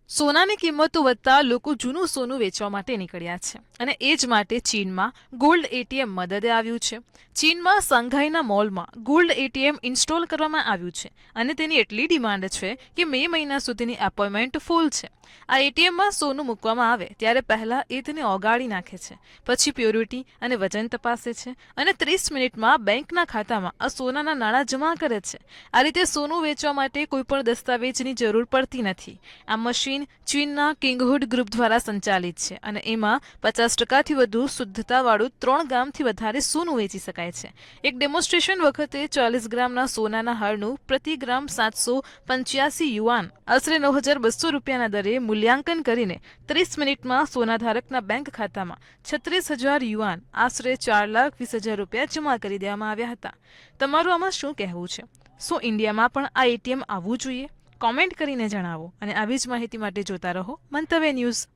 સોનાની કિંમતો વધતા લોકો જૂનું સોનું વેચવા માટે નીકળ્યા છે અને એ જ માટે ચીનમાં ગોલ્ડ એટીએમ મદદે આવ્યું છે. ચીનમાં સંઘાઈના મોલમાં ગોલ્ડ એટીએમ ઇન્સ્ટોલ કરવામાં આવ્યું છે અને તેની એટલી ડિમાન્ડ છે કે મે મહિના સુધીની એપોઇન્ટમેન્ટ ફૂલ છે. આ એટીએમમાં સોનું મૂકવામાં આવે ત્યારે પહેલા એ તેને ઓગાળી નાખે છે, પછી પ્યોરિટી અને વજન તપાસે છે અને 30 મિનિટમાં બેંકના ખાતામાં આ સોનાના નાણાં જમા કરે છે. આ રીતે સોનું વેચવા માટે કોઈપણ દસ્તાવેજની જરૂર પડતી નથી. આ મશીન ચીનના કિંગહુડ ગ્રુપ દ્વારા સંચાલિત છે અને એમાં 50%થી વધુ શુદ્ધતાવાળું 3 ગ્રામથી વધારે સોનું વેચી શકાય છે. એક ડેમોન્સ્ટ્રેશન વખતે 40 ગ્રામના સોનાના હારનું પ્રતિ ગ્રામ 785 યુઆન આશરે 9,200 રૂપિયાના દરે મૂલ્યાંકન કરીને 30 મિનિટમાં સોનાધારકના બેંક ખાતામાં 36,000 યુઆન આશરે 4,20,000 રૂપિયા જમા કરી દેવામાં આવ્યા હતા. તમારું આમાં શું કહેવું છે? શું ઇન્ડિયામાં પણ આ એટીએમ આવવું જોઈએ? કોમેન્ટ કરીને જણાવો અને આવી જ માહિતી માટે જોતા રહો મંતવ્ય ન્યૂઝ.